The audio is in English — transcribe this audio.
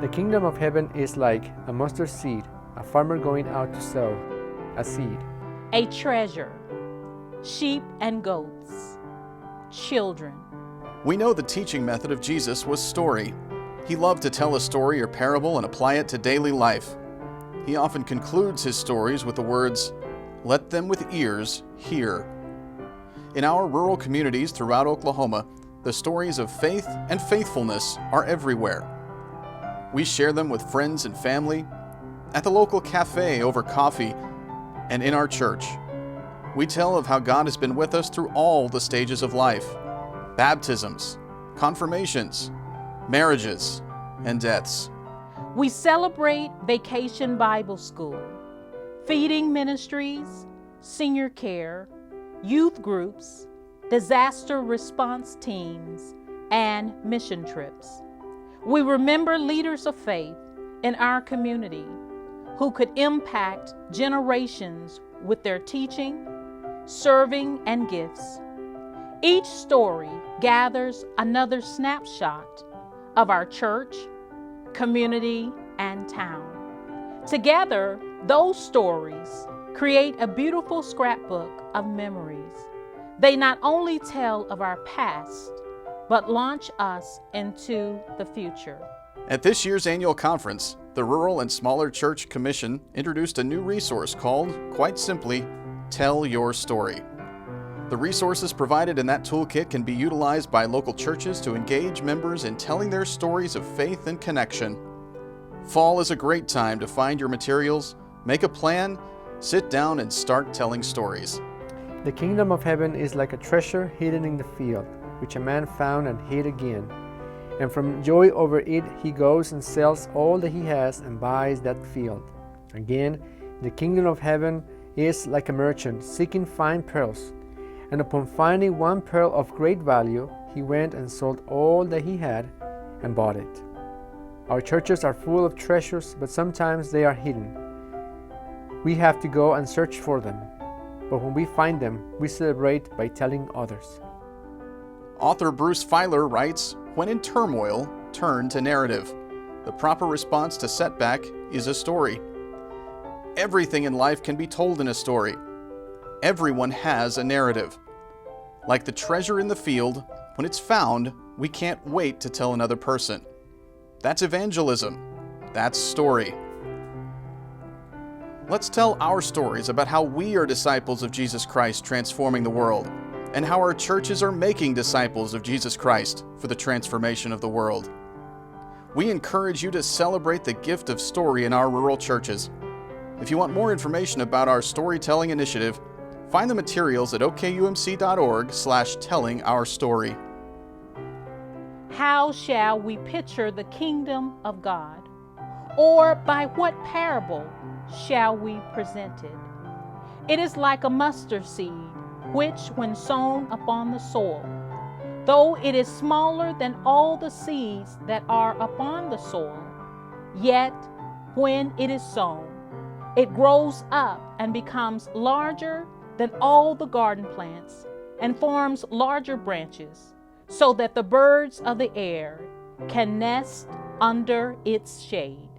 The kingdom of heaven is like a mustard seed, a farmer going out to sow a seed. A treasure, sheep and goats, children. We know the teaching method of Jesus was story. He loved to tell a story or parable and apply it to daily life. He often concludes his stories with the words, "Let them with ears hear." In our rural communities throughout Oklahoma, the stories of faith and faithfulness are everywhere. We share them with friends and family, at the local cafe over coffee, and in our church. We tell of how God has been with us through all the stages of life: baptisms, confirmations, marriages, and deaths. We celebrate Vacation Bible School, feeding ministries, senior care, youth groups, disaster response teams, and mission trips. We remember leaders of faith in our community who could impact generations with their teaching, serving, and gifts. Each story gathers another snapshot of our church, community, and town. Together, those stories create a beautiful scrapbook of memories. They not only tell of our past, but launch us into the future. At this year's annual conference, the Rural and Smaller Church Commission introduced a new resource called, quite simply, Tell Your Story. The resources provided in that toolkit can be utilized by local churches to engage members in telling their stories of faith and connection. Fall is a great time to find your materials, make a plan, sit down, and start telling stories. The kingdom of heaven is like a treasure hidden in the field, which a man found and hid again. And from joy over it, he goes and sells all that he has and buys that field. Again, the kingdom of heaven is like a merchant seeking fine pearls. And upon finding one pearl of great value, he went and sold all that he had and bought it. Our churches are full of treasures, but sometimes they are hidden. We have to go and search for them. But when we find them, we celebrate by telling others. Author Bruce Feiler writes, "When in turmoil, turn to narrative. The proper response to setback is a story." Everything in life can be told in a story. Everyone has a narrative. Like the treasure in the field, when it's found, we can't wait to tell another person. That's evangelism. That's story. Let's tell our stories about how we are disciples of Jesus Christ transforming the world, and how our churches are making disciples of Jesus Christ for the transformation of the world. We encourage you to celebrate the gift of story in our rural churches. If you want more information about our storytelling initiative, find the materials at okumc.org/tellingourstory. How shall we picture the kingdom of God? Or by what parable shall we present it? It is like a mustard seed, which, when sown upon the soil, though it is smaller than all the seeds that are upon the soil, yet when it is sown, it grows up and becomes larger than all the garden plants and forms larger branches, so that the birds of the air can nest under its shade.